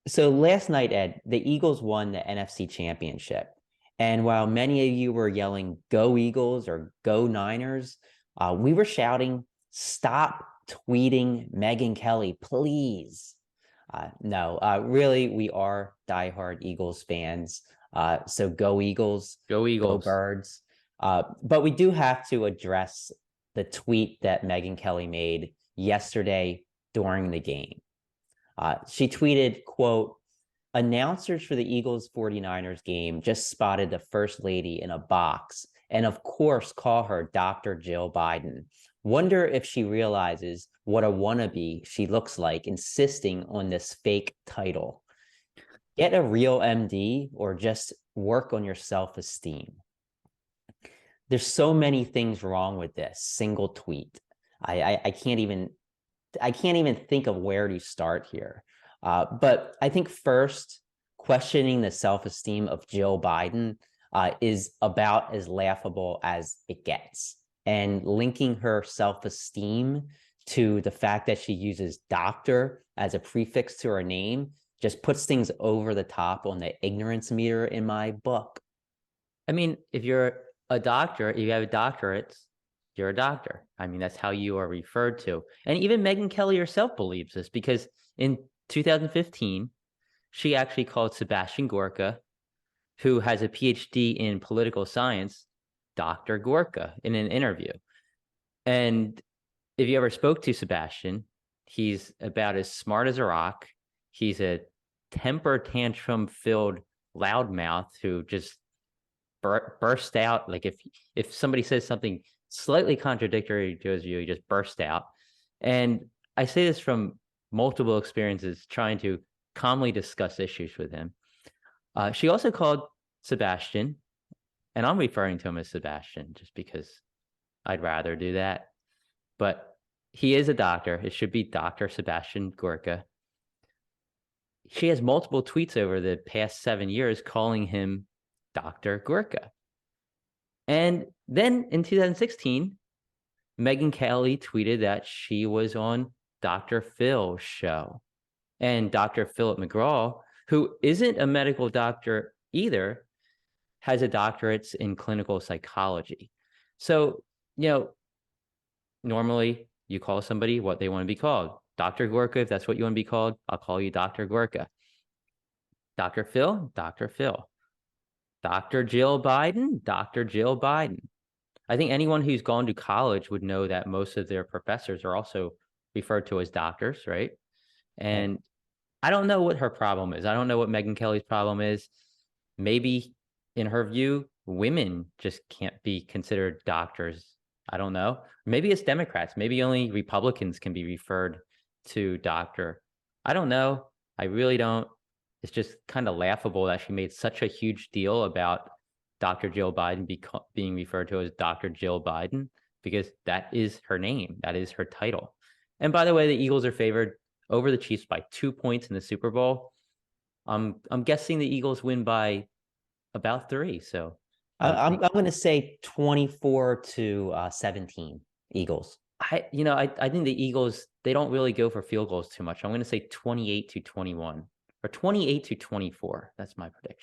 So last night, Ed, the Eagles won the NFC Championship. And while many of you were yelling, "Go Eagles" or "Go Niners," we were shouting, "Stop tweeting Megyn Kelly, please." No, really, we are diehard Eagles fans. So go Eagles, Go go Eagles. Birds. But we do have to address the tweet that Megyn Kelly made yesterday during the game. She tweeted, quote, "Announcers for the Eagles 49ers game just spotted the first lady in a box and of course call her Dr. Jill Biden. Wonder if she realizes what a wannabe she looks like insisting on this fake title. Get a real MD or just work on your self-esteem." There's so many things wrong with this single tweet. I can't even think of where to start here. But I think first, questioning the self-esteem of Jill Biden is about as laughable as it gets. And linking her self-esteem to the fact that she uses doctor as a prefix to her name just puts things over the top on the ignorance meter in my book. I mean, if you're a doctor, if you have a doctorate, you're a doctor. I mean, that's how you are referred to. And even Megyn Kelly herself believes this because in 2015, she actually called Sebastian Gorka, who has a PhD in political science, Dr. Gorka, in an interview. And if you ever spoke to Sebastian, he's about as smart as a rock. He's a temper tantrum filled loudmouth who just burst out. Like if somebody says something slightly contradictory to his view, he just burst out. And I say this from multiple experiences trying to calmly discuss issues with him. She also called Sebastian, and I'm referring to him as Sebastian just because I'd rather do that. But he is a doctor. It should be Dr. Sebastian Gorka. She has multiple tweets over the past 7 years calling him Dr. Gorka. And then in 2016, Megyn Kelly tweeted that she was on Dr. Phil's show. And Dr. Philip McGraw, who isn't a medical doctor either, has a doctorate in clinical psychology. So, normally you call somebody what they want to be called. Dr. Gorka, if that's what you want to be called, I'll call you Dr. Gorka. Dr. Phil, Dr. Phil. Dr. Jill Biden, Dr. Jill Biden. I think anyone who's gone to college would know that most of their professors are also referred to as doctors, right? Right. And I don't know what her problem is. I don't know what Megyn Kelly's problem is. Maybe in her view, women just can't be considered doctors. I don't know. Maybe it's Democrats. Maybe only Republicans can be referred to doctor. I don't know. I really don't. It's just kind of laughable that she made such a huge deal about Dr. Jill Biden being referred to as Dr. Jill Biden because that is her name. That is her title. And by the way, the Eagles are favored over the Chiefs by 2 points in the Super Bowl. I'm guessing the Eagles win by about 3. So I would I'm think going to say 24 to 17 Eagles. I think the Eagles, they don't really go for field goals too much. I'm going to say 28-21 or 28-24. That's my prediction.